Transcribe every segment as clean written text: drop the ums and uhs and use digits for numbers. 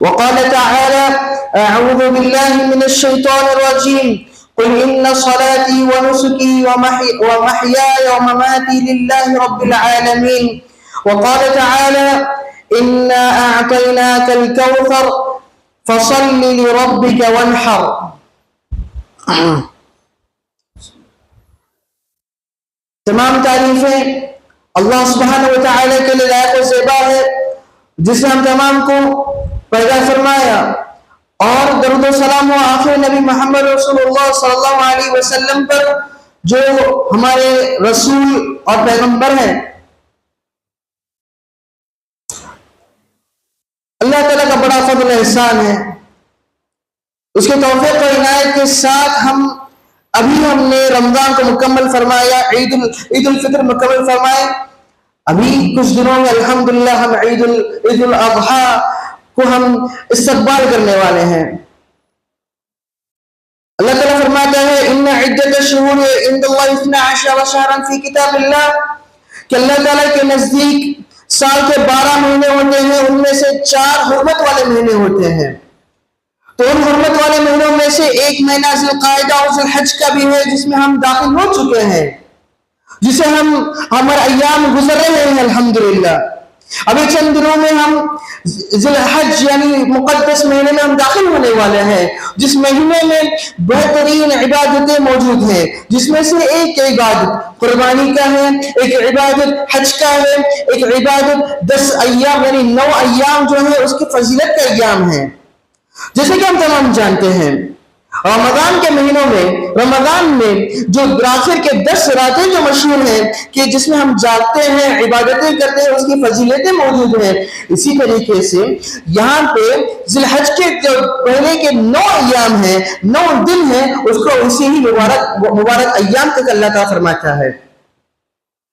وقال تعالى: أعوذ بالله من الشيطان الرجيم قل إن صلاتي ونسكي ومحياي ومماتي لله رب العالمين. وقال تعالى: إنا أعطيناك الكوثر فصل لربك وانحر. تمام تعریفیں اللہ سبحانہ و تعالی کے لیے لائق و زیبا ہے، جس نے ہم تمام کو پیدا فرمایا، اور درود و سلام و آخر نبی محمد رسول اللہ صلی اللہ علیہ وسلم پر جو ہمارے رسول اور پیغمبر ہیں۔ اللہ تعالیٰ کا بڑا فضل و احسان ہے، اس کے توفیق و عنایت کے ساتھ ہم نے رمضان کو مکمل فرمایا، عید الفطر مکمل فرمائے۔ ابھی کچھ دنوں میں الحمدللہ ہم عید الاضحیٰ کو ہم استقبال کرنے والے ہیں۔ اللہ تعالیٰ فرماتا ہے: ان عدت الشہور عند اللہ 12 شہرا فی کتاب اللہ، کہ اللہ تعالیٰ کے نزدیک سال کے 12 مہینے ہوتے ہیں، ان میں سے 4 حرمت والے مہینے ہوتے ہیں۔ تو ان حرمت والے مہینوں میں سے ایک مہینہ ذی القعدہ اور ذی الحج کا بھی ہے، جس میں ہم داخل ہو چکے ہیں، جسے ہمارے ایام گزر رہے ہیں الحمدللہ۔ ابھی چند دنوں میں ہم ذی الحج یعنی مقدس مہینے میں ہم داخل ہونے والے ہیں، جس مہینے میں بہترین عبادتیں موجود ہیں، جس میں سے ایک عبادت قربانی کا ہے، ایک عبادت حج کا ہے، ایک عبادت 10 ایام یعنی 9 ایام جو ہے اس کی فضیلت کا ایام ہے۔ جیسے کہ ہم تمام جانتے ہیں رمضان کے مہینوں میں، رمضان میں جو آخر کے 10 راتیں جو مشہور ہیں کہ جس میں ہم جاگتے ہیں، عبادتیں کرتے ہیں، اس کی فضیلتیں موجود ہیں۔ اسی طریقے سے یہاں پہ ذی الحج کے جو پہلے کے 9 ایام ہیں، 9 دن ہیں، اس کو اسی ہی مبارک ایام تک اللہ تعالیٰ فرماتا ہے۔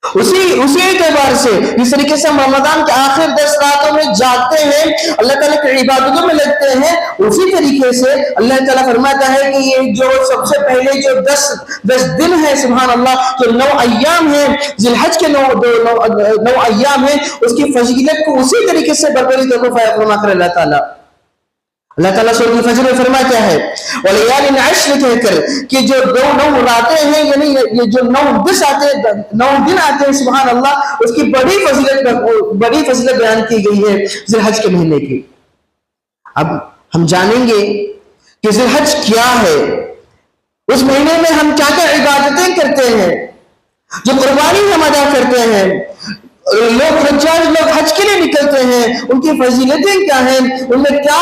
اسی اعتبار سے جس طریقے سے ہم رمضان کے آخر 10 راتوں میں جاگتے ہیں، اللہ تعالیٰ کی عبادتوں میں لگتے ہیں، اسی طریقے سے اللہ تعالیٰ فرماتا ہے کہ یہ جو سب سے پہلے جو 10 دن ہے، سبحان اللہ، جو 9 ایام ہیں، ذی الحج کے 9 ایام ہیں، اس کی فضیلت کو اسی طریقے سے بربری طور پر فرما کر اللہ تعالیٰٰ سورۃ الفجر میں فرماتا ہے وَلَيَالٍ عَشْرٍ کہہ کر کہ جو 9 راتیں ہیں، یعنی یہ جو 9 دن آتے ہیں، سبحان اللہ، اس کی بڑی فضیلت بیان کی گئی ہے ذی الحج کے مہینے کی۔ اب ہم جانیں گے کہ ذی الحج کیا ہے، اس مہینے میں ہم کیا کیا عبادتیں کرتے ہیں، جو قربانی ہم ادا کرتے ہیں، حجاج لوگ حج کے لیے نکلتے ہیں، ان کی فضیلتیں کیا ہیں، ان میں کیا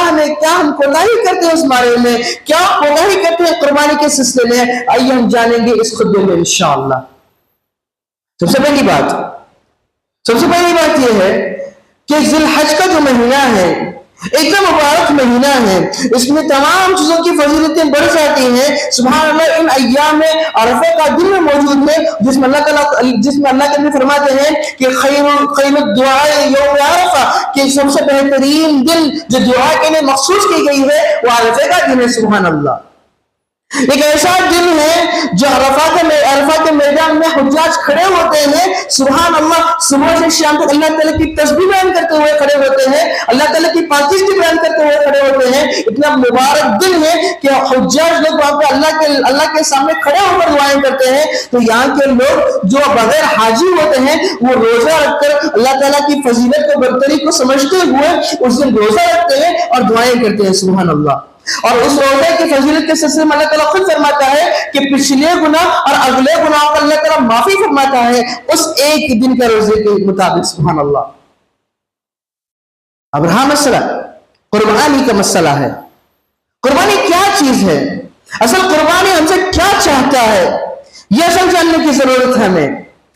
ہم کوتاہی کرتے ہیں، اس بارے میں کیا کوتاہی کرتے ہیں قربانی کے سلسلے میں، آئیے ہم جانیں گے اس خطبے میں انشاءاللہ۔ سب سے پہلی بات یہ ہے کہ ذی الحج کا جو مہینہ ہے ایک دم مبارک مہینہ ہے، اس میں تمام چیزوں کی فضیلتیں بڑھ جاتی ہیں، سبحان اللہ۔ ان ایام میں عرفہ کا دن میں موجود ہے، جس میں اللہ تعالیٰ فرماتے ہیں کہ خیر الدعاء یوم عرفہ، کہ سب سے بہترین دن جو دعا کے لیے مخصوص کی گئی ہے وہ عرفہ کا دن ہے، سبحان اللہ۔ ایک ایسا دن ہے جو عرفہ کے میدان میں حجاج کھڑے ہوتے ہیں، سبحان اللہ، صبح سے شام تک اللہ تعالیٰ کی تسبیح بیان کرتے ہوئے کھڑے ہوتے ہیں، اللہ تعالیٰ کی پاکیزگی بیان کرتے ہوئے کھڑے ہوتے ہیں۔ اتنا مبارک دن ہے کہ حجاج لوگ وہاں پہ اللہ کے سامنے کھڑے ہو کر دعائیں کرتے ہیں۔ تو یہاں کے لوگ جو بغیر حاجی ہوتے ہیں وہ روزہ رکھ کر اللہ تعالیٰ کی فضیلت کو برتری کو سمجھتے ہوئے اس دن روزہ رکھتے ہیں اور دعائیں کرتے ہیں، سبحان اللہ۔ اور اس روزے کی فضیلت کے سلسلے میں اللہ تعالیٰ خود فرماتا ہے کہ پچھلے گناہ اور اگلے گناہ کا اللہ تعالیٰ معافی فرماتا ہے اس ایک دن کا روزے کے مطابق، سبحان اللہ۔ اب رہا مسئلہ قربانی کا مسئلہ ہے، قربانی کیا چیز ہے، اصل قربانی ہم سے کیا چاہتا ہے، یہ اصل جاننے کی ضرورت ہے ہمیں۔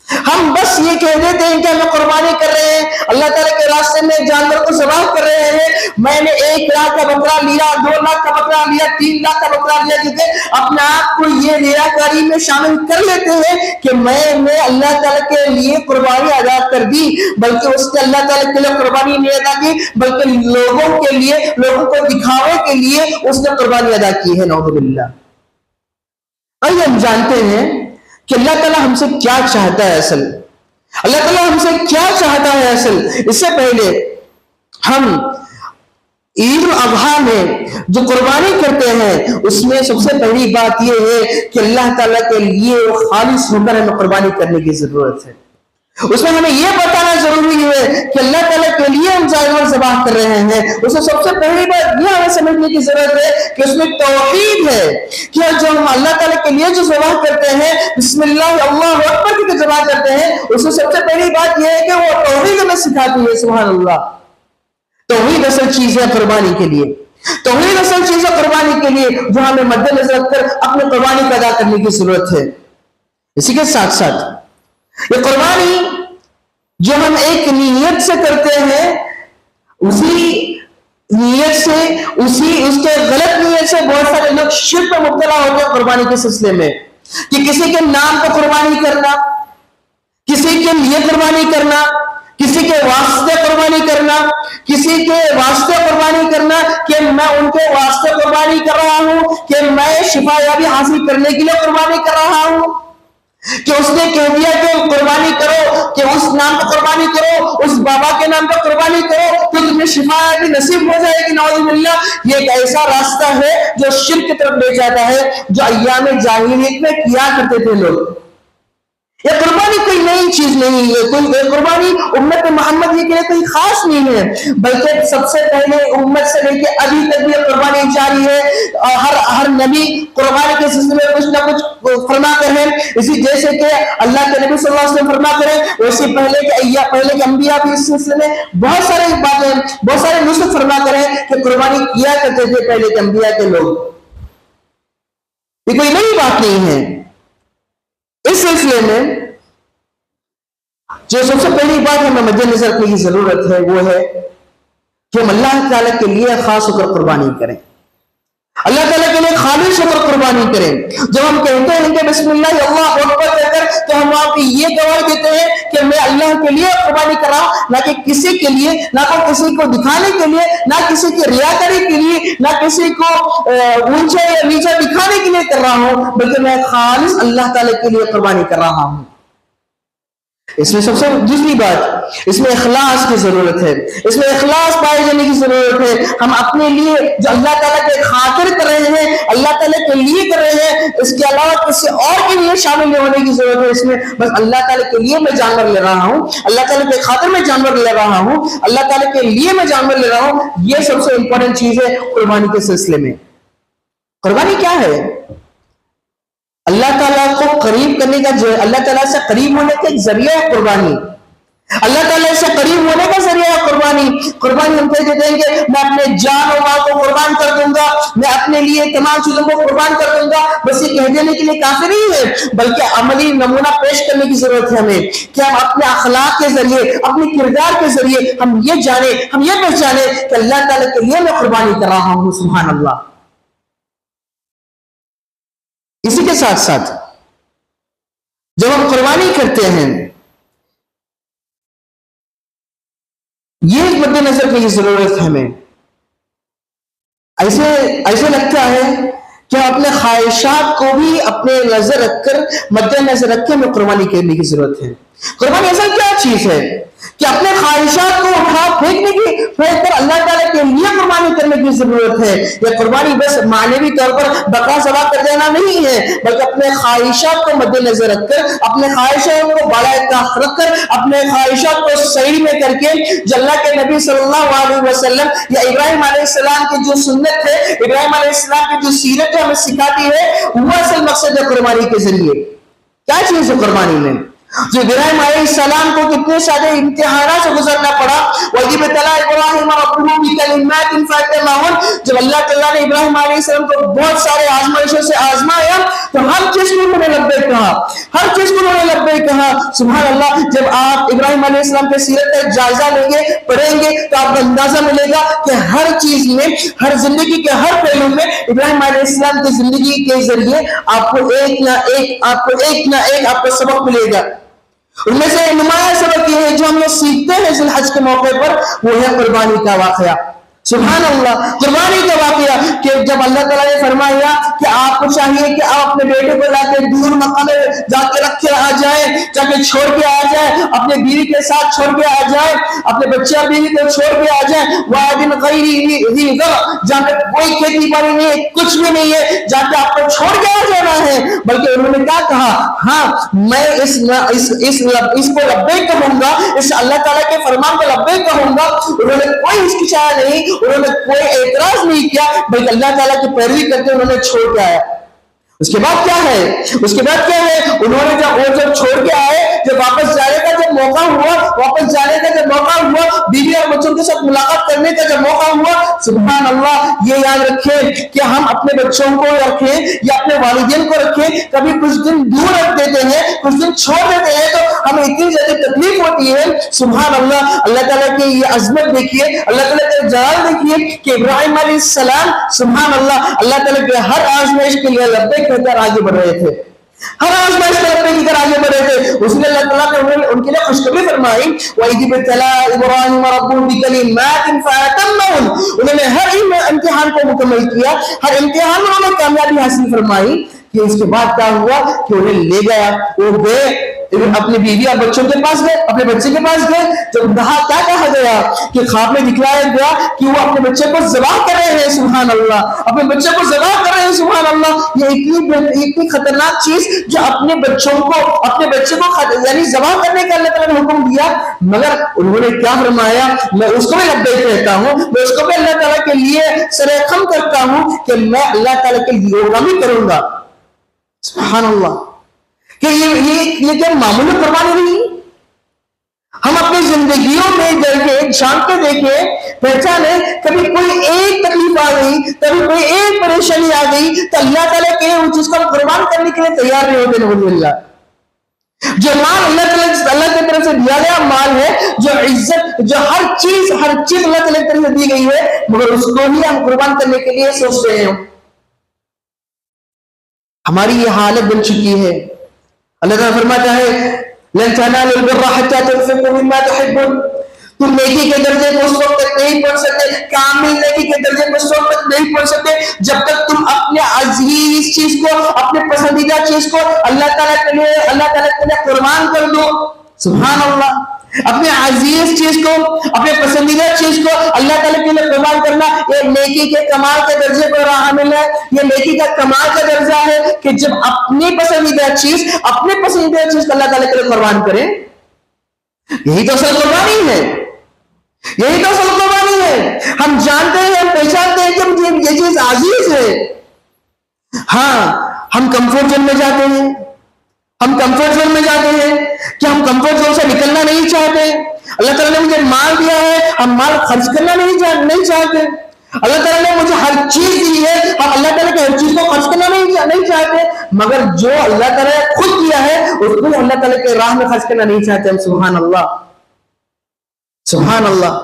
ہم بس یہ کہہ دیتے ہیں کہ ہم قربانی کر رہے ہیں، اللہ تعالیٰ کے راستے میں جانور کو ذبح کر رہے ہیں، میں نے 1 لاکھ کا بکرا لیا، 2 لاکھ کا بکرا لیا، 3 لاکھ کا بکرا لیا، کیونکہ اپنے آپ کو یہ ریاکاری میں شامل کر لیتے ہیں کہ میں نے اللہ تعالیٰ کے لیے قربانی ادا کر دی، بلکہ اس نے اللہ تعالیٰ کے لیے قربانی نہیں ادا کی، بلکہ لوگوں کو دکھاوے کے لیے اس نے قربانی ادا کی ہے، نعوذ باللہ۔ آئیے ہم جانتے ہیں کہ اللہ تعالیٰ ہم سے کیا چاہتا ہے، اصل اللہ تعالیٰ ہم سے کیا چاہتا ہے اصل۔ اس سے پہلے ہم عید الاضحیٰ میں جو قربانی کرتے ہیں اس میں سب سے پہلی بات یہ ہے کہ اللہ تعالیٰ کے لیے خالص ہو کر ہمیں قربانی کرنے کی ضرورت ہے. اس میں ہمیں یہ بتانا ضروری ہے کہ اللہ تعالیٰ کے لیے ہم جانور ذبح کر رہے ہیں. اس میں سب سے پہلی بات یہ ہمیں سمجھنے کی ضرورت ہے کہ اس میں توحید ہے کہ جو ہم اللہ تعالیٰ کے لیے جو ذبح کرتے ہیں بسم اللہ اللہ اکبر کی ذبح کرتے ہیں اس میں سب سے پہلی بات یہ ہے کہ وہ توحید ہمیں سکھاتی ہے. سبحان اللہ. توحید اصل چیز ہے قربانی کے لیے. توحید اصل چیز ہے قربانی کے لیے جو ہمیں مد نظر رکھ کر اپنی قربانی پیدا کرنے کی ضرورت ہے. اسی کے ساتھ ساتھ یہ قربانی جو ہم ایک نیت سے کرتے ہیں اسی نیت سے اس کے غلط نیت سے بہت سارے لوگ شرک میں مبتلا ہوتے ہیں قربانی کے سلسلے میں کہ کسی کے نام پر قربانی کرنا, کسی کے لیے قربانی کرنا, کسی کے واسطے قربانی کرنا, کسی کے واسطے قربانی کرنا کہ میں ان کے واسطے قربانی کر رہا ہوں, کہ میں شفا یابی حاصل کرنے کے لیے قربانی کر رہا ہوں, کہ اس نے کہہ دیا کہ قربانی کرو, کہ اس نام پر قربانی کرو, اس بابا کے نام پر قربانی کرو تو تمہیں شفا یابی نصیب ہو جائے گی. نعوذ باللہ. یہ ایک ایسا راستہ ہے جو شرک کی طرف لے جاتا ہے جو ایام جاہلیت میں کیا کرتے تھے لوگ. یہ قربانی کوئی نئی چیز نہیں ہے, کوئی قربانی امت محمد کے لیے کوئی خاص نہیں ہے, بلکہ سب سے پہلے امت سے لے کے ابھی تک یہ قربانی جاری ہے. ہر نبی قربانی کے سلسلے میں کچھ نہ کچھ فرما کر ہے. اسی جیسے کہ اللہ کے نبی صلی اللہ علیہ وسلم فرما کرے ویسے پہلے کے انبیاء بھی اس سلسلے میں بہت سارے باتیں, بہت سارے نصرت فرما کرے کہ قربانی کیا کرتے تھے پہلے کے انبیاء کے لوگ. یہ کوئی نئی بات نہیں ہے. اس سلسلے میں جو سب سے پہلی بات ہمیں مد نظر رکھنے کی ضرورت ہے وہ ہے کہ ہم اللہ تعالیٰ کے لیے خاص ہو کر قربانی کریں, اللہ تعالیٰ کے لیے خالص ہو کر قربانی کریں. جب ہم کہتے ہیں کہ بسم اللہ اللہ اکبر کہہ کر تو ہم آپ یہ گواہی دیتے ہیں کہ میں اللہ کے لیے قربانی کر رہا ہوں, نہ کہ کسی کے لیے, نہ کسی کو دکھانے کے لیے, نہ کسی کی ریاکاری کے لیے, نہ کسی کو اونچا یا نیچا دکھانے کے لیے کر رہا ہوں, بلکہ میں خالص اللہ تعالیٰ کے لیے قربانی کر رہا ہوں. اس میں سب سے دوسری بات, اس میں اخلاص کی ضرورت ہے, اس میں اخلاص پائے جانے کی ضرورت ہے. ہم اپنے لیے جو اللہ تعالیٰ کے خاطر کر رہے ہیں, اللہ تعالیٰ کے لیے کر رہے ہیں, اس کے علاوہ کسی اور کے لیے شامل نہیں ہونے کی ضرورت ہے. اس میں بس اللہ تعالیٰ کے لیے میں جانور لے رہا ہوں, اللہ تعالیٰ کے خاطر میں جانور لے رہا ہوں, اللہ تعالیٰ کے لیے میں جانور لے رہا ہوں. یہ سب سے امپورٹنٹ چیز ہے قربانی کے سلسلے میں. قربانی کیا ہے؟ اللہ تعالیٰ کو قریب کرنے کا, اللہ تعالیٰ سے قریب ہونے کا ایک ذریعہ ہے قربانی. اللہ تعالیٰ سے قریب ہونے کا ذریعہ ہے قربانی. قربانی ہم کہہ دیتے ہیں کہ میں اپنے جان و مال کو قربان کر دوں گا, میں اپنے لیے تمام چیزوں کو قربان کر دوں گا. بس یہ کہہ دینے کے لیے کافی نہیں ہے, بلکہ عملی نمونہ پیش کرنے کی ضرورت ہے ہمیں کہ ہم اپنے اخلاق کے ذریعے, اپنے کردار کے ذریعے ہم یہ جانیں, ہم یہ پہچانیں کہ اللہ تعالیٰ کے لیے میں قربانی کر رہا ہوں. سبحان اللہ. اسی کے ساتھ ساتھ جب ہم قربانی کرتے ہیں یہ مد نظر کی ضرورت ہے ہمیں. ایسے لگتا ہے کہ اپنے خواہشات کو بھی اپنے نظر رکھ کر مد نظر رکھ کے ہمیں قربانی کرنے کی ضرورت ہے. قربانی اصل کیا چیز ہے کہ اپنے خواہشات کو اٹھا پھینک کر اللہ تعالیٰ کے لیے قربانی کرنے کی ضرورت ہے. یہ قربانی بس معنوی طور پر بکرا ذبح کر دینا نہیں ہے, بلکہ اپنے خواہشات کو مد نظر رکھ کر, اپنے خواہشات کو بالائے طاقت رکھ کر, اپنے خواہشات کو صحیح میں کر کے جو اللہ کے نبی صلی اللہ علیہ وسلم یا ابراہیم علیہ السلام کی جو سنت ہے, ابراہیم علیہ السلام کی جو سیرت ہے ہمیں سکھاتی ہے, وہ اصل مقصد ہے قربانی کے ذریعے. کیا چیز ہے قربانی میں؟ جو ابراہیم علیہ السلام کو کتنے سارے امتحانات سے گزرنا پڑا. وَإِذِ ابْتَلَىٰ إِبْرَاهِيمَ رَبُّهُ بِكَلِمَاتٍ فَأَتَمَّهُنَّ. جب اللہ تعالیٰ نے ابراہیم علیہ السلام کو بہت سارے آزمائشوں سے آزمایا تو ہر چیز کو انہوں نے لبیک کہا, ہر چیز کو انہوں نے لبیک کہا. سبحان اللہ. جب آپ ابراہیم علیہ السلام کے سیرت کا جائزہ لیں گے, پڑھیں گے تو آپ کو اندازہ ملے گا کہ ہر چیز میں, ہر زندگی کے ہر پہلو میں ابراہیم علیہ السلام کی زندگی کے ذریعے آپ کو ایک نہ ایک آپ کو سبق ملے گا. ان میں سے نمایاں سبق یہ ہے جو ہم لوگ سیکھتے ہیں ذی الحج کے موقع پر, وہ ہے قربانی کا واقعہ. سبحان اللہ. قربانی کا واقعہ کہ جب اللہ تعالیٰ نے فرمایا کہ آپ کو چاہیے کہ آپ اپنے بیٹے کو لا کے دور مقام میں جا کے رکھ کے آ جائیں, جا کے چھوڑ کے آ جائیں, اپنے بیوی کے ساتھ چھوڑ کے آ جائیں, اپنے بچہ بیوی کو چھوڑ کے آ جائیں, وادن غیر ذی زرع, جہاں پہ کوئی کھیتی باڑی نہیں ہے, کچھ بھی نہیں ہے, جہاں پہ آپ کو چھوڑ کے آ جانا ہے. بلکہ انہوں نے کیا کہا, ہاں میں اس کو لبیک کہوں گا, اس اللہ تعالیٰ کے فرمان کو لبیک کہوں گا. انہوں نے کوئی ہچکچایا نہیں, انہوں نے کوئی اعتراض نہیں کیا, بلکہ اللہ تعالیٰ کی پیروی کرتے انہوں نے چھوڑ کے آیا. اس کے بعد کیا ہے, اس کے بعد کیا ہے, انہوں نے جب چھوڑ کے آئے, جب واپس جانے کا جب موقع ہوا, واپس جانے کا جب موقع ہوا, بیوی اور بچوں کے ساتھ ملاقات کرنے کا جب موقع ہوا, سبحان اللہ, یہ یاد رکھیں کہ ہم اپنے بچوں کو رکھیں یا اپنے والدین کو رکھیں, کبھی کچھ دن دور رکھ دیتے ہیں, کچھ دن چھوڑ دیتے ہیں, تو ہمیں اتنی زیادہ تکلیف ہوتی ہے. سبحان اللہ, اللہ تعالیٰ کی یہ عظمت دیکھیے, اللہ تعالیٰ کا جلال دیکھیے کہ ابراہیم علیہ السلام سبحان اللہ, اللہ تعالیٰ کے ہر آزمائش کے لیے لبیک کہہ کر آگے بڑھ رہے تھے, ہر آزمائش کے لبیک کہہ کر آگے بڑھ رہے تھے. اس نے اللہ تعالیٰ نے ان کے لیے خوشخبری فرمائی, وَإِذِ ابْتَلَىٰ إِبْرَاهِيمَ رَبُّهُ بِكَلِمَاتٍ فَأَتَمَّهُنَّ, انہوں نے ہر امتحان کو مکمل کیا, ہر امتحان میں انہوں نے کامیابی حاصل فرمائی. کہ اس کے بعد کیا ہوا کہ انہیں لے گیا, وہ گئے اپنی بیوی اور بچوں کے پاس گئے, اپنے بچے کے پاس گئے. جب کیا کہا گیا کہ خواب میں دکھلایا گیا کہ وہ اپنے بچے کو ذبح کر رہے ہیں, سبحان اللہ, اپنے بچے کو ذبح کر رہے ہیں, سبحان اللہ. یہ اتنی خطرناک چیز جو اپنے بچوں کو, اپنے بچے کو یعنی ذبح کرنے کا اللہ تعالیٰ نے حکم دیا, مگر انہوں نے کیا فرمایا, میں اس کو بھی لبیک کہتا ہوں, میں اس کو بھی اللہ تعالیٰ کے لیے سرخم کرتا ہوں کہ میں اللہ تعالیٰ کے لیے غلامی کروں گا. سبحان اللہ, کہ یہ کیا معمولی قربانی نہیں. ہم اپنی زندگیوں میں دیکھیں, جھانک کے دیکھیں, پہچانے, کبھی کوئی ایک تکلیف آ گئی, کبھی کوئی ایک پریشانی آ گئی, تو اللہ تعالیٰ کے اس چیز کو قربان کرنے کے لیے تیار نہیں ہوتے. نعوذ باللہ, جو مال اللہ کی طرف سے دیا گیا مال ہے, جو عزت, جو ہر چیز اللہ تعالیٰ کی طرف سے دی گئی ہے, مگر اس کو ہی ہم قربان کرنے کے لیے سوچ رہے ہیں. ہماری یہ حالت بن چکی ہے. اللہ تعالیٰ فرماتا ہے, لن تنالوا البر حتى تنفقوا مما تحبون, تم نیکی کے درجے کو اس وقت تک نہیں پہنچ سکتے, کامل نیکی کے درجے کو اس وقت تک نہیں پہنچ سکتے جب تک تم اپنے عزیز چیز کو, اپنے پسندیدہ چیز کو اللہ تعالیٰ کے لیے قربان کر دو. سبحان اللہ, اپنے عزیز چیز کو, اپنے پسندیدہ چیز کو اللہ تعالیٰ کے لیے قربان کرنا یہ نیکی کے کمال کے درجے پر حامل ہے. یہ نیکی کا کمال کا درجہ ہے کہ جب اپنی پسندیدہ چیز کو اللہ تعالیٰ کے لیے قربان کریں. یہی تو اصل قربانی ہے, یہی تو اصل قربانی ہے. ہم جانتے ہیں, ہم پہچانتے ہیں کہ مجھے یہ چیز عزیز ہے. ہاں, ہم کمفورٹ زون میں جاتے ہیں, ہم کمفورٹ زون میں جاتے ہیں کہ ہم کمفورٹ زون سے نکلنا نہیں چاہتے. اللہ تعالیٰ نے مجھے مال دیا ہے, ہم مال خرچ کرنا نہیں چاہتے. اللہ تعالیٰ نے مجھے ہر چیز دی ہے, ہم اللہ تعالیٰ کی ہر چیز کو خرچ کرنا نہیں چاہتے. مگر جو اللہ تعالیٰ نے خود دیا ہے اس کو اللہ تعالیٰ کے راہ میں خرچ کرنا نہیں چاہتے ہم. سبحان اللہ, سبحان اللہ.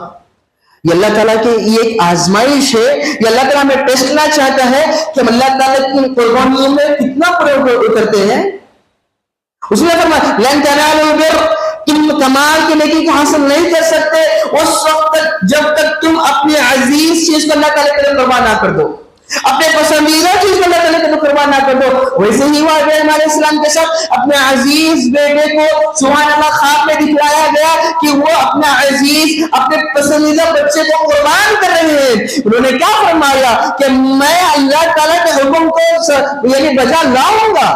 یہ اللہ تعالیٰ کی یہ ایک آزمائش ہے, یہ اللہ تعالیٰ ہمیں ٹیسٹ کرنا چاہتا ہے کہ ہم اللہ تعالیٰ کی قربانیوں میں کتنا اترتے ہیں. اس نے فرمایا, لن تنالوا البر, تم کمال کی نیکی کو حاصل نہیں کر سکتے اس وقت تک جب تک تم اپنی عزیز چیز کو اللہ تعالیٰ کے لیے قربان نہ کر دو, اپنے پسندیدہ چیز کو اللہ تعالیٰ کے لیے قربان نہ کر دو. ویسے ہی ہوا ابراہیم علیہ السلام کے ساتھ, اپنے عزیز بیٹے کو سبحان اللہ خواب میں دکھلایا گیا کہ وہ اپنا عزیز, اپنے پسندیدہ بچے کو قربان کر رہے ہیں. انہوں نے کیا فرمایا کہ میں اللہ تعالیٰ کے حکم کو یعنی بجا لاؤں گا,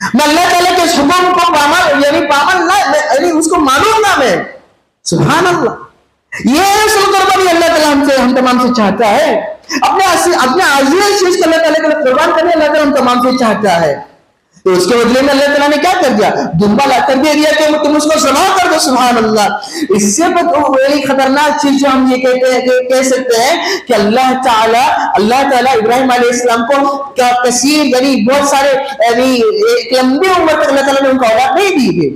میں اللہ تعالیٰ کے اس حکم کو پامل اس کو مانوں گا میں. سبحان اللہ, یہ اصل قربانی اللہ تعالیٰ ہم تمام سے چاہتا ہے. اپنے عزیز چیز کو اللہ تعالیٰ کے لیے قربان کرنے اللہ تعالیٰ ہم تمام سے چاہتا ہے. تو اس کے بدلے میں اللہ تعالیٰ نے کیا کر دیا, دمبا لا کر دے دیا کہ تم اس کو ذبح کر دو. سبحان اللہ. اس سے بڑی خطرناک چیز جو ہم یہ کہہ سکتے ہیں کہ اللہ تعالیٰ ابراہیم علیہ السلام کو کثیر یعنی بہت سارے یعنی ایک لمبی عمر تک اللہ تعالیٰ نے ان کو اولاد نہیں دی تھی.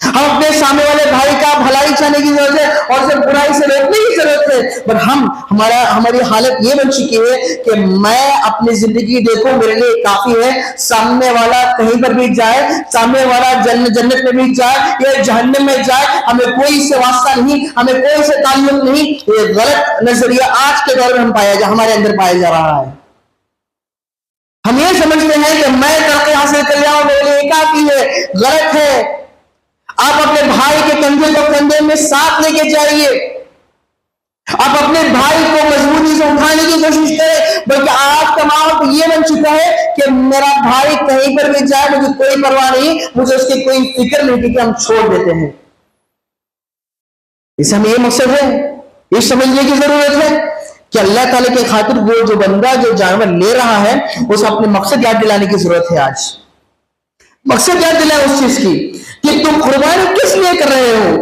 ہم اپنے سامنے والے بھائی کا بھلائی چاہنے کی ضرورت ہے اور اسے برائی سے روکنے کی ضرورت ہے، پر ہماری حالت یہ بن چکی ہے کہ میں اپنی زندگی دیکھوں میرے لیے کافی ہے، سامنے والا کہیں پر بھی جائے، سامنے والا جنت میں بھی جائے یا جہنم میں جائے، ہمیں کوئی اس سے واسطہ نہیں، ہمیں کوئی اس سے تعلق نہیں۔ یہ غلط نظریہ آج کے دور میں ہمارے اندر پایا جا رہا ہے۔ ہم یہ سمجھتے ہیں کہ میں ترقی حاصل کر جاؤں میرے لیے کافی ہے، غلط ہے۔ آپ اپنے بھائی کے کندھے کو کندھے میں ساتھ لے کے جائیے، آپ اپنے بھائی کو مضبوطی سے اٹھانے کی کوشش کریں، بلکہ آج کا ماحول یہ بن چکا ہے کہ میرا بھائی کہیں پر بھی جائے مجھے کوئی پرواہ نہیں، مجھے اس کی کوئی فکر نہیں، کیونکہ ہم چھوڑ دیتے ہیں۔ اس ہمیں یہ مقصد ہے، یہ سمجھنے کی ضرورت ہے کہ اللہ تعالیٰ کی خاطر وہ جو بندہ جو جانور لے رہا ہے اسے اپنے مقصد یاد دلانے کی ضرورت ہے۔ آج مقصد یاد دلائے اس چیز کی کہ تم قربانی کس لیے کر رہے ہو،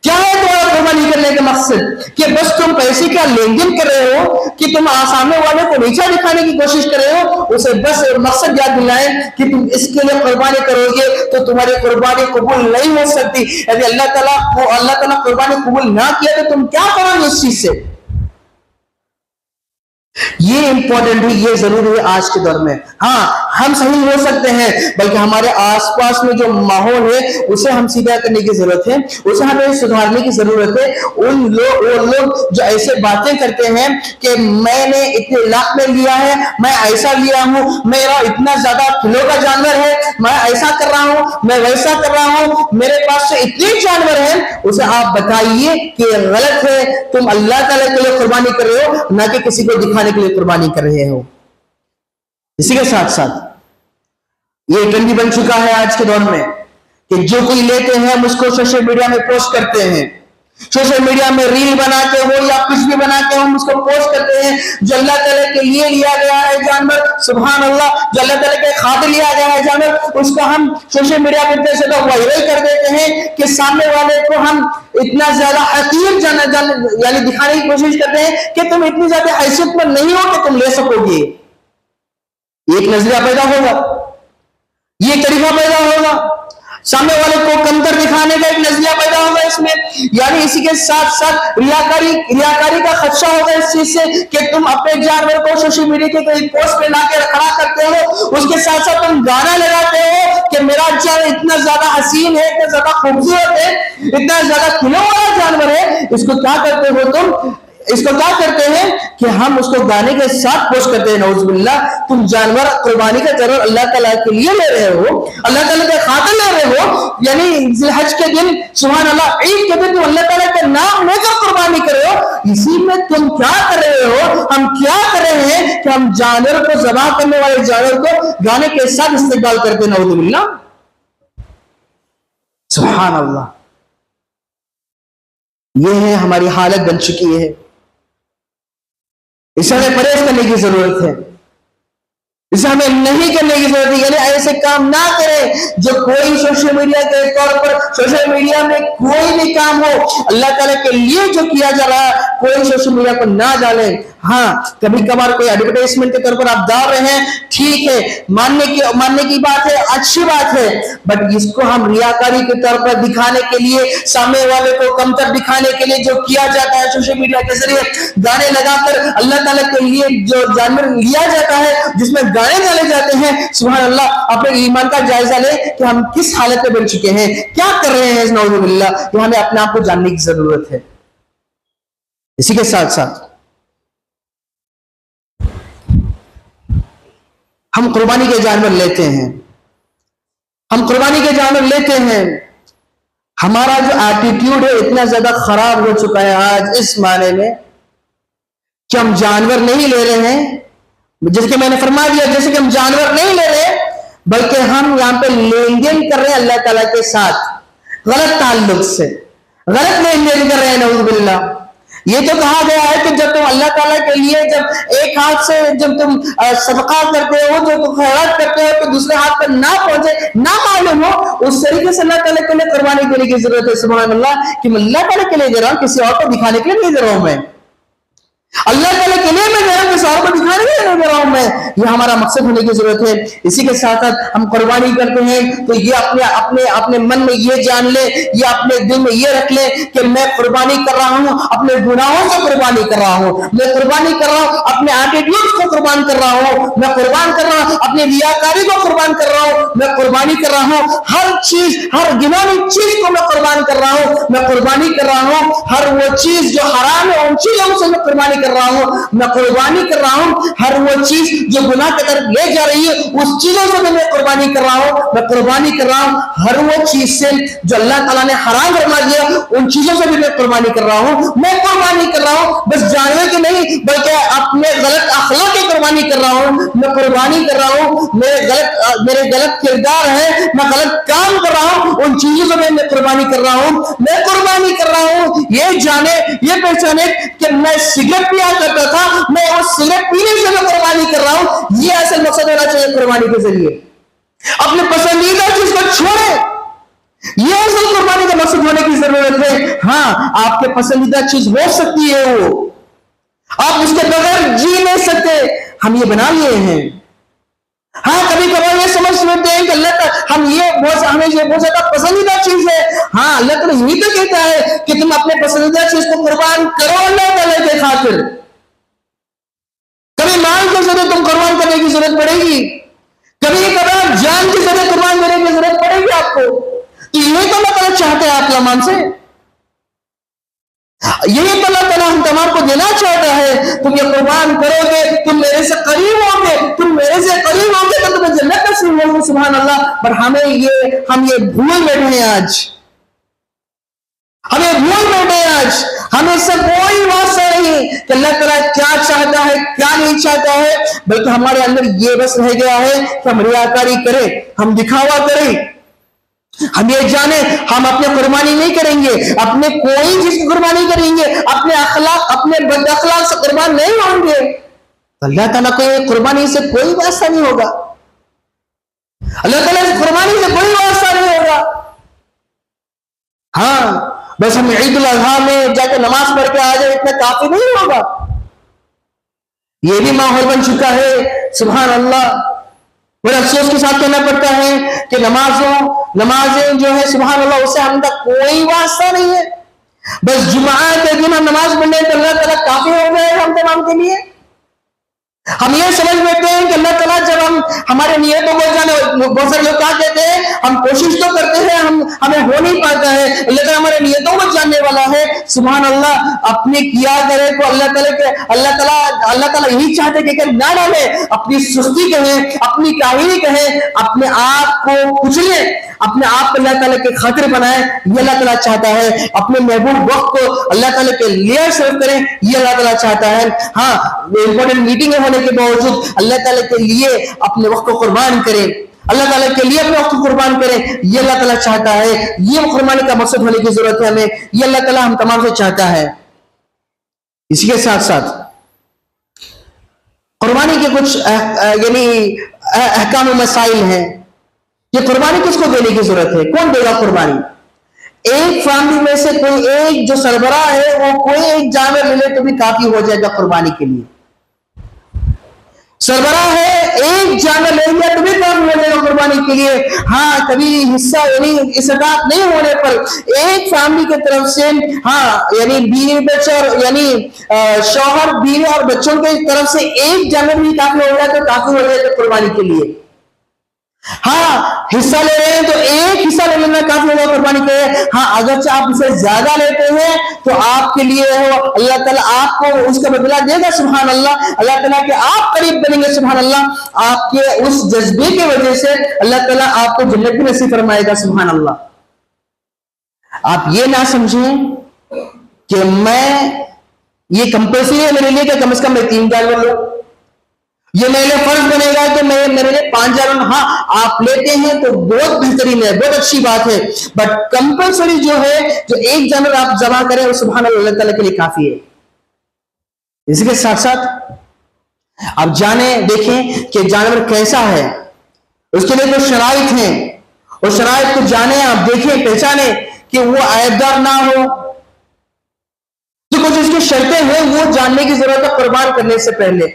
کیا ہے تمہارا قربانی کرنے کا مقصد؟ کہ بس تم پیسے کا لین دین کر رہے ہو، کہ تم سامنے والے کو نیچا دکھانے کی کوشش کر رہے ہو؟ اسے بس مقصد یاد دلائیں کہ تم اس کے لیے قربانی کرو گے تو تمہاری قربانی قبول نہیں ہو سکتی۔ یعنی اللہ تعالیٰ قربانی قبول نہ کیا تو تم کیا کرو گے اس چیز سے؟ یہ امپورٹنٹ ہے، یہ ضروری ہے آج کے دور میں۔ ہاں ہم صحیح ہو سکتے ہیں، بلکہ ہمارے آس پاس میں جو ماحول ہے اسے ہم سیدھا کرنے کی ضرورت ہے، اسے ہمیں سدھارنے کی ضرورت ہے۔ وہ لوگ جو ایسے باتیں کرتے ہیں کہ میں نے اتنے لاکھ میں لیا ہے، میں ایسا لیا ہوں، میرا اتنا زیادہ کلو کا جانور ہے، میں ایسا کر رہا ہوں، میں ویسا کر رہا ہوں، میرے پاس سے اتنے جانور ہیں، اسے آپ بتائیے کہ غلط ہے، تم اللہ تعالیٰ کے لیے قربانی کر رہے ہو، نہ کہ کسی کو دکھانے کے لیے قربانی کر رہے ہو۔ اسی کے ساتھ ساتھ یہ ٹرینڈ بن چکا ہے آج کے دور میں کہ جو کوئی لیتے ہیں ہم اس کو سوشل میڈیا میں پوسٹ کرتے ہیں، سوشل میڈیا میں ریل بنا کے ہو یا کچھ بھی بنا کے ہم اس کو پوسٹ کرتے ہیں۔ جو اللہ تعالیٰ کے لیے لیا گیا ہے جانور، سبحان اللہ، جو اللہ تعالیٰ کے خاطر لیا گیا ہے جانور، اس کو ہم سوشل میڈیا پہ اتنے زیادہ وائرل کر دیتے ہیں کہ سامنے والے کو ہم اتنا زیادہ حقیر یعنی دکھانے کی کوشش کرتے ہیں کہ تم اتنی زیادہ حیثیت پر نہیں ہو کہ تم لے سکو گے۔ ایک نظریہ پیدا ہوگا، یہ طریقہ پیدا ہوگا، سامنے والے کو کمتر دکھانے کا ایک نظریہ پیدا ہوگا اس میں، یعنی اسی کے ساتھ ساتھ ریاکاری کا خدشہ ہوگا اس چیز سے کہ تم اپنے جانور کو سوشل میڈیا کے کوئی پوسٹ پہ لا کے کھڑا کرتے ہو، اس کے ساتھ ساتھ تم گانا لگاتے ہو کہ میرا جانور اتنا زیادہ حسین ہے، اتنا زیادہ خوبصورت ہے، اتنا زیادہ کھلو والا جانور ہے۔ اس کو کیا کرتے ہو تم؟ اس کو کیا کرتے ہیں کہ ہم اس کو گانے کے ساتھ پوسٹ کرتے ہیں، نعوذ باللہ۔ تم جانور قربانی کا جانور اللہ تعالیٰ کے لیے لے رہے ہو، اللہ تعالیٰ کے خاطر لے رہے ہو، یعنی ذی الحج کے دن، سبحان اللہ، عید کے دن تم اللہ تعالیٰ کے نام لے کر قربانی کر رہے ہو۔ اسی میں تم کیا کر رہے ہو؟ ہم کیا کر رہے ہیں کہ ہم جانور کو ذبح کرنے والے جانور کو گانے کے ساتھ استقبال کرتے ہیں، نعوذ باللہ، سبحان اللہ۔ یہ ہے ہماری حالت بن چکی ہے، اسے ہمیں پرہیز کرنے کی ضرورت ہے، اسے ہمیں نہیں کرنے کی ضرورت ہے۔ یعنی ایسے کام نہ کریں جو کوئی سوشل میڈیا کے طور پر، سوشل میڈیا میں کوئی بھی کام ہو اللہ تعالیٰ کے لیے جو کیا جا رہا ہے، کوئی سوشل میڈیا پر نہ ڈالیں۔ ہاں کبھی کبھار کوئی ایڈورٹائزمنٹ کے طور پر آپ ڈال رہے ہیں، ٹھیک ہے، ماننے کی بات ہے، اچھی بات ہے، بٹ اس کو ہم ریاکاری کے طور پر دکھانے کے لیے، سامنے والے کو کمتر دکھانے کے لیے جو کیا جاتا ہے سوشل میڈیا کے ذریعے، گانے لگا کر اللہ تعالیٰ کے لیے جو جانور لیا جاتا ہے، جس میں گانے ڈالے جاتے ہیں، سبحان اللہ، اپنے ایمان کا جائزہ لیں کہ ہم کس حالت میں بن چکے ہیں، کیا کر رہے ہیں، نعوذ باللہ۔ یہ ہمیں اپنے آپ کو جاننے کی ضرورت ہے۔ اسی کے ساتھ ساتھ ہم قربانی کے جانور لیتے ہیں، ہم قربانی کے جانور لیتے ہیں، ہمارا جو ایٹیٹیوڈ ہے اتنا زیادہ خراب ہو چکا ہے آج اس معنی میں کہ ہم جانور نہیں لے رہے ہیں، جیسے کہ میں نے فرما دیا، جیسے کہ ہم جانور نہیں لے رہے بلکہ ہم یہاں پہ لین دین کر رہے ہیں اللہ تعالیٰ کے ساتھ، غلط تعلق سے غلط لین دین کر رہے ہیں، نعوذ باللہ۔ یہ تو کہا گیا ہے کہ جب تم اللہ تعالیٰ کے لیے جب ایک ہاتھ سے جب تم صدقہ کرتے ہو، جو تم خیرات کرتے ہو، تو دوسرے ہاتھ پر نہ پہنچے، نہ معلوم ہو، اس طریقے سے اللہ تعالیٰ کے لیے قربانی دینے کی ضرورت ہے، سبحان اللہ، کہ میں اللہ تعالیٰ کے لیے دے رہا ہوں، کسی اور کو دکھانے کے لیے نہیں دے رہا ہوں میں۔ اللہ تعالیٰ کے لیے میں غیروں کے سہاروں کو دکھانے کے لیے دے رہا ہوں میں. یہ ہمارا مقصد ہونے کی ضرورت ہے. اسی کے ساتھ ساتھ ہم قربانی کرتے ہیں تو یہ اپنے من میں یہ جان لے, یہ اپنے دل میں یہ رکھ لے کہ میں قربانی کر رہا ہوں اپنے گناہوں سے قربانی کر رہا ہوں, میں قربانی کر رہا ہوں اپنے ایٹیٹیوڈ کو قربان کر رہا ہوں, میں قربان کر رہا ہوں اپنے ریاکاری کو قربان کر رہا ہوں, میں قربانی کر رہا ہوں ہر چیز, ہر گناہی چیز کو میں قربان کر رہا ہوں, میں قربانی کر رہا ہوں ہر وہ چیز جو حرام ہے ان چیزوں سے میں قربانی کر رہا ہوں, میں قربانی کر رہا ہوں ہر وہ چیز جو گناہ کی طرف لے جا رہی ہے اس چیزوں سے میں قربانی کر رہا ہوں, میں قربانی کر رہا ہوں ہر وہ چیز سے جو اللہ تعالیٰ نے حرام فرما دیا ان چیزوں سے بھی میں قربانی کر رہا ہوں. میں قربانی کر رہا ہوں بس جانور کی نہیں بلکہ اپنے غلط اخلاق کی قربانی کر رہا ہوں, میں قربانی کر رہا ہوں میرے غلط کردار ہے, میں غلط کام کر رہا ہوں ان چیزوں سے میں قربانی کر رہا ہوں. میں قربانی کر رہا ہوں یہ جانے یہ پہچانے کہ میں سگریٹ پیا کرتا تھا, میں اس سگریٹ پینے سے میں قربانی کر رہا ہوں. یہ اصل مقصد ہونا چاہیے قربانی کے ذریعے. اپنے پسندیدہ چیز کو چھوڑے, یہ اصل قربانی کا مقصد ہونے کی ضرورت ہے. ہاں آپ کے پسندیدہ چیز ہو سکتی ہے, وہ آپ اس کے بغیر جی نہیں سکتے, ہم یہ بنا لیے ہیں. ہاں کبھی کبھی یہ سمجھ لیتے ہیں کہ اللہ ہمیں یہ بہت زیادہ پسندیدہ چیز ہے. ہاں اللہ تعالیٰ یہی تو کہتا ہے کہ تم اپنے پسندیدہ چیز کو قربان کرو اللہ تعالیٰ کے خاطر. کبھی مال کے ذریعے تم قربان کرنے کی ضرورت پڑے گی, کبھی کبھی جان کے ذریعے قربان کرنے کی ضرورت پڑے گی آپ کو. تو یہی تو اللہ تعالیٰ چاہتے ہیں آپ لمان سے, یہی تو اللہ تعالیٰ ہم تمام کو دینا چاہتا ہے. تم یہ قربان کرو گے تم میرے سے قریب ہوں گے, تم میرے سے قریب ہوں گے تو تمہیں جنت نصیب ہوگی. سبحان اللہ. پر ہم یہ بھول بیٹھے ہیں آج, ہمیں بھول بیٹھے ہیں آج. ہمیں اس سے کوئی واسطہ نہیں کہ اللہ تعالیٰ کیا چاہتا ہے کیا نہیں چاہتا ہے, بلکہ ہمارے اندر یہ بس رہ گیا ہے کہ ہم ریاکاری کریں, ہم دکھاوا کریں. ہم یہ جانے ہم اپنے قربانی نہیں کریں گے, اپنے کوئی چیز کی قربانی کریں گے, اپنے اخلاق اپنے بد اخلاق سے قربان نہیں ہوں گے. اللہ تعالیٰ کو قربانی سے کوئی واسطہ نہیں ہوگا, اللہ تعالیٰ سے قربانی سے کوئی واسطہ نہیں ہوگا. ہاں بس ہم عید الاضحیٰ میں جا کے نماز پڑھ کے آ جائے اتنا کافی نہیں ہوگا. یہ بھی ماحول بن چکا ہے. سبحان اللہ. بڑے افسوس کے ساتھ کہنا پڑتا ہے کہ نمازیں جو ہے سبحان اللہ اس سے ہم تک کوئی واسطہ نہیں ہے. بس جمعہ کے دن ہم نماز پڑھنے تو اللہ تعالیٰ کافی ہو گئے ہم تمام کے لیے. ہم یہ سمجھ لیتے ہیں کہ اللہ تعالیٰ جب ہم ہمارے نیتوں کو جانے, بہت سارے لوگ کہا کہتے ہیں ہم کوشش تو کرتے ہیں ہمیں ہو نہیں پاتا ہے, اللہ تعالیٰ ہمارے نیتوں کو جاننے والا ہے. سبحان اللہ. اپنے کیا کرے تو اللہ تعالیٰ یہی چاہتے کہ نہ ڈالے, اپنی سستی کہیں, اپنی کاہلی کہیں, اپنے آپ کو کچلے, اپنے آپ کو اللہ تعالیٰ کے خاطر بنائے, یہ اللہ تعالیٰ چاہتا ہے. اپنے محبوب وقت کو اللہ تعالیٰ کے لیے صرف کریں, یہ اللہ تعالیٰ چاہتا ہے. ہاں امپورٹنٹ میٹنگ ہونے کے باوجود اللہ تعالیٰ کے لیے اپنے وقت کو قربان کریں, اللہ تعالیٰ کے لیے اپنے وقت کو قربان کریں, یہ اللہ تعالیٰ چاہتا ہے. یہ قربانی کا مقصد ہونے کی ضرورت ہے ہمیں, یہ اللہ تعالیٰ ہم تمام سے چاہتا ہے. اسی کے ساتھ ساتھ قربانی کے کچھ یعنی احکام و مسائل ہیں. یہ قربانی کس کو دینے کی ضرورت ہے, کون دے گا قربانی؟ ایک فیملی میں سے کوئی ایک جو سربراہ ہے وہ کوئی ایک جانور ملے تو بھی کافی ہو جائے گا قربانی کے لیے. سربراہ ہے ایک جانور لے لیا تو بھی کافی ہو جائے گا قربانی کے لیے. ہاں کبھی حصہ یعنی استطاعت نہیں ہونے پر ایک فیملی کی طرف سے ہاں یعنی بیوی بچہ یعنی شوہر بیوی اور بچوں کی طرف سے ایک جانور بھی کافی ہو جائے تو کافی ہو جائے گا قربانی کے لیے. ہاں حصہ لے رہے ہیں تو ایک حصہ لے لینا کافی ہوگا قربانی کے لیے. ہاں اگرچہ آپ اسے زیادہ لیتے ہیں تو آپ کے لیے اللہ تعالیٰ آپ کو اس کا بدلہ دے گا. سبحان اللہ. اللہ تعالیٰ کے آپ قریب بنیں گے. سبحان اللہ. آپ کے اس جذبے کی وجہ سے اللہ تعالیٰ آپ کو جنت بھی نصیب فرمائے گا. سبحان اللہ. آپ یہ نہ سمجھیں کہ میں یہ کمپلسری ہے میرے لیے کہ کم از کم میں 3 جانور لوں, یہ میرے لیے فرض بنے گا کہ میرے لیے 5 جانور. ہاں آپ لیتے ہیں تو بہت بہترین ہے, بہت اچھی بات ہے, بٹ کمپلسری جو ہے جو ایک جانور آپ ذبح کریں وہ سبحان اللہ تعالیٰ کے لیے کافی ہے. اسی کے ساتھ ساتھ آپ جانیں دیکھیں کہ جانور کیسا ہے, اس کے لیے کچھ شرائط ہیں, اور شرائط کو جانیں, آپ دیکھیں پہچانیں کہ وہ عیبدار نہ ہو. تو کچھ اس جو شرطیں ہیں وہ جاننے کی ضرورت ہے قربان کرنے سے پہلے.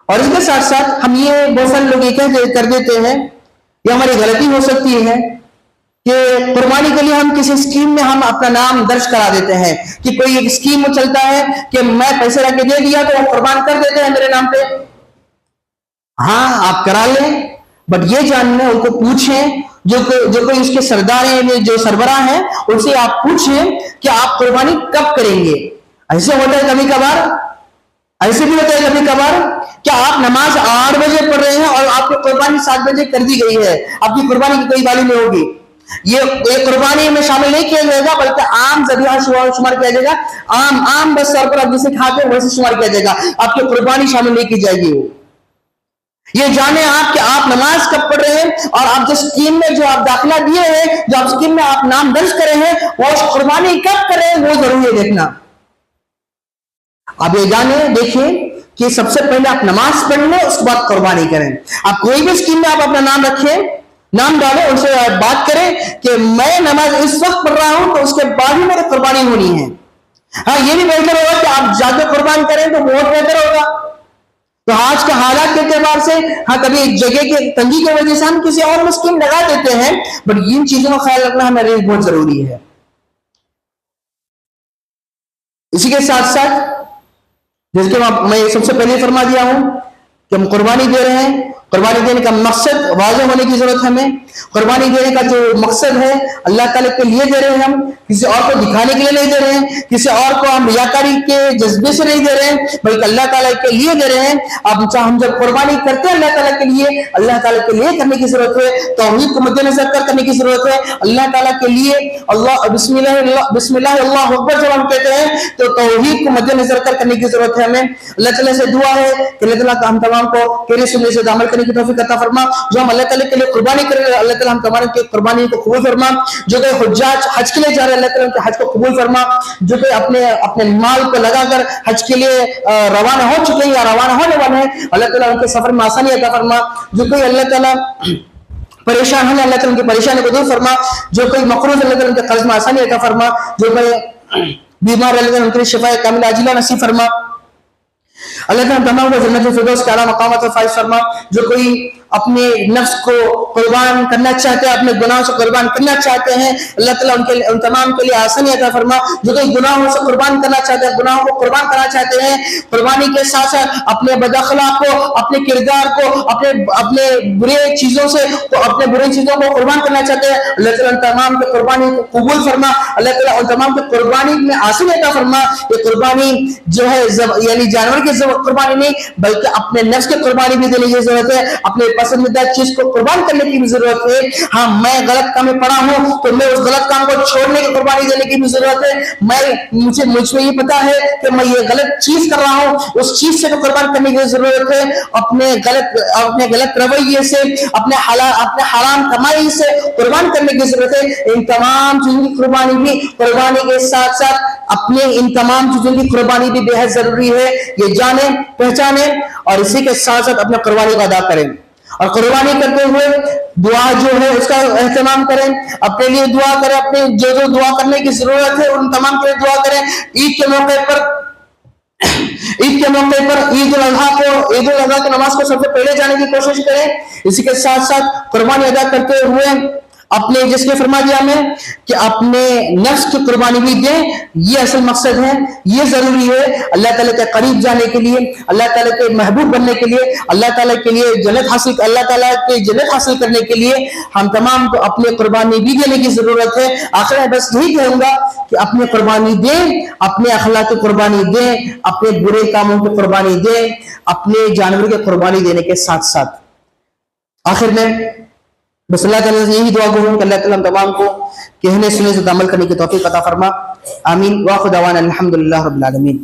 اور اس کے ساتھ ساتھ ہم یہ بہت سارے لوگ یہ کر دیتے ہیں، یہ ہماری غلطی ہو سکتی ہے کہ قربانی کے لیے ہم کسی اسکیم میں ہم اپنا نام درج کرا دیتے ہیں کہ کوئی ایک اسکیم چلتا ہے کہ میں پیسے رکھ کے دے دیا تو وہ قربان کر دیتے ہیں میرے نام پہ. ہاں آپ کرا لیں، بٹ یہ جاننا ان کو پوچھیں جو کوئی اس کے سردار ہیں، جو سربراہ ہیں، ان سے آپ پوچھیں کہ آپ قربانی کب کریں گے. ایسے ہوتا ہے کبھی کبھار، ایسے بھی ہوتا ہے کبھی کبھار کیا آپ نماز 8 بجے پڑھ رہے ہیں اور آپ کی قربانی 7 بجے کر دی گئی ہے، آپ کی قربانی کی کوئی والی نہیں ہوگی. یہ قربانی میں شامل نہیں کیا جائے گا، بلکہ عام ذبیحہ شمار کیا جائے گا. عام بس طور پر آپ جسے کھاتے ہیں ویسے شمار کیا جائے گا، آپ کی قربانی شامل نہیں کی جائے گی. یہ جانیں آپ کہ آپ نماز کب پڑھ رہے ہیں اور آپ جس اسکیم میں جو آپ داخلہ دیے ہیں، جو آپ اسکیم میں آپ نام درج کرے ہیں، وہ قربانی کب کریں وہ ضروری ہے دیکھنا. آپ یہ جانیں، دیکھیں کہ سب سے پہلے آپ نماز پڑھ لیں، اس کے بعد قربانی کریں. آپ کوئی بھی اسکیم میں آپ اپنا نام رکھیں، نام ڈالیں، ان سے بات کریں کہ میں نماز اس وقت پڑھ رہا ہوں تو اس کے بعد ہی میری قربانی ہونی ہے. ہاں یہ بھی بہتر ہوگا کہ آپ جا کے قربان کریں تو بہت بہتر ہوگا. تو آج کا حالات کے اعتبار سے ہاں کبھی ایک جگہ کی تنگی کی وجہ سے ہم کسی اور میں اسکیم لگا دیتے ہیں، بٹ ان چیزوں کا خیال رکھنا ہمارے لیے بہت ضروری ہے. اسی کے ساتھ ساتھ جیسے کہ میں سب سے پہلے فرما دیا ہوں کہ ہم قربانی دے رہے ہیں، قربانی دینے کا مقصد واضح ہونے کی ضرورت ہے. ہمیں قربانی دینے کا جو مقصد ہے اللہ تعالیٰ کے لیے دے رہے ہیں، ہم کسی اور کو دکھانے کے لیے نہیں دے رہے ہیں، کسی اور کو ہم ریاکاری کے جذبے سے نہیں دے رہے ہیں، بلکہ اللہ تعالیٰ کے لیے دے رہے ہیں. اب ہم جب قربانی کرتے ہیں اللہ تعالیٰ کے لیے، اللہ تعالیٰ کے لیے کرنے کی ضرورت ہے، توحید کو مد نظر کر کرنے کی ضرورت ہے. اللہ تعالیٰ کے لیے اللہ بسم اللہ اللہ اکبر جب ہم کہتے ہیں تو توحید کو مد نظر کر کرنے کی ضرورت ہے. ہمیں اللہ تعالیٰ سے دعا ہے کہ اللہ تعالیٰ ہم تمام کو تیرے سننے سے عمل کرنے کی توفیق عطا فرما. جو ہم اللہ تعالیٰ کے لیے قربانی کریں اللہ تعالیٰ ہم تمہارے کی قربانی کو قبول فرما. جو کہ حجاج حج کے لیے جا رہے اللہ تعالیٰ ان کے حج کو قبول فرما. جو کہ اپنے مال کو لگا کر حج کے لیے روانہ ہو چکے ہیں یا روانہ ہونے والے ہیں اللہ تعالیٰ ان کے سفر میں آسانی عطا فرما. جو کہ اللہ تعالیٰ پریشان ہے اللہ تعالیٰ ان کی پریشانی کو دور فرما. جو کوئی مقروض اللہ تعالیٰ ان کے قرض میں آسانی عطا فرما. جو کوئی بیمار اللہ تعالیٰ ان کے شفا کامل عاجلہ نصیب فرما. اللہ تعالیٰ تمام کو جنت الفردوس کے اعلیٰ مقامات فائز فرما. جو کوئی اپنے نفس کو قربان کرنا چاہتے ہیں، اپنے گناہوں سے قربان کرنا چاہتے ہیں اللہ تعالیٰ ان تمام کے لیے آسانی عطا فرما. جو کوئی گناہوں سے قربان کرنا چاہتے ہیں، گناہوں کو قربان کرنا چاہتے ہیں، قربانی کے ساتھ ساتھ اپنے بد اخلاق کو، اپنے کردار کو، اپنے برے چیزوں کو قربان کرنا چاہتے ہیں اللہ تعالیٰ ان تمام کے قربانی کو قبول فرما. اللہ تعالیٰ ان تمام کے قربانی میں آسانی عطا فرما. یہ قربانی جو ہے یعنی جانور کی قربانی نہیں بلکہ اپنے نفس کی قربانی بھی دینے کی ضرورت ہے، اپنے پسندیدہ چیز کو قربان کرنے کی بھی ضرورت ہے. ہاں میں غلط کام میں پڑا ہوں تو میں اس غلط کام کو چھوڑنے کی قربانی دینے کی بھی ضرورت ہے. مجھ میں یہ پتا ہے کہ میں یہ غلط چیز کر رہا ہوں، اس چیز سے قربان کرنے کی ضرورت ہے. اپنے غلط رویے سے، اپنے حرام کمائی سے قربان کرنے کی ضرورت ہے. ان تمام چیزوں کی قربانی بھی قربانی کے ساتھ ساتھ اپنے ان تمام چیزوں کی قربانی بھی بے حد ضروری ہے. یہ جانیں، پہچانیں اور اسی کے ساتھ ساتھ اپنے قربانی کو ادا کریں. اور قربانی کرتے ہوئے دعا جو ہے اس کا اہتمام کریں. اپنے لیے دعا کریں، اپنے جو دعا کرنے کی ضرورت ہے ان تمام کے لیے دعا کریں. عید کے موقع پر عید الاضحیٰ کی نماز کو سب سے پہلے جانے کی کوشش کریں. اسی کے ساتھ ساتھ قربانی ادا کرتے ہوئے اپنے جس نے فرما دیا ہمیں کہ اپنے نفس کی قربانی بھی دیں. یہ اصل مقصد ہے، یہ ضروری ہے اللہ تعالیٰ کے قریب جانے کے لیے، اللہ تعالیٰ کے محبوب بننے کے لیے، اللہ تعالیٰ کے لیے اللہ تعالیٰ کی جنت حاصل کرنے کے لیے ہم تمام کو اپنی قربانی بھی دینے کی ضرورت ہے. آخر میں بس یہی کہوں گا کہ اپنی قربانی دیں، اپنے اخلاق کی قربانی دیں، اپنے برے کاموں کی قربانی دیں، اپنے جانور کی قربانی دینے کے ساتھ ساتھ آخر میں بس اللہ تعالیٰ سے یہی دعا کروں کہ اللہ تعالیٰ ہم تمام کو کہنے سننے سے عمل کرنے کی توفیق عطا فرما. آمین. وآخر دعوانا الحمدللہ رب العالمین.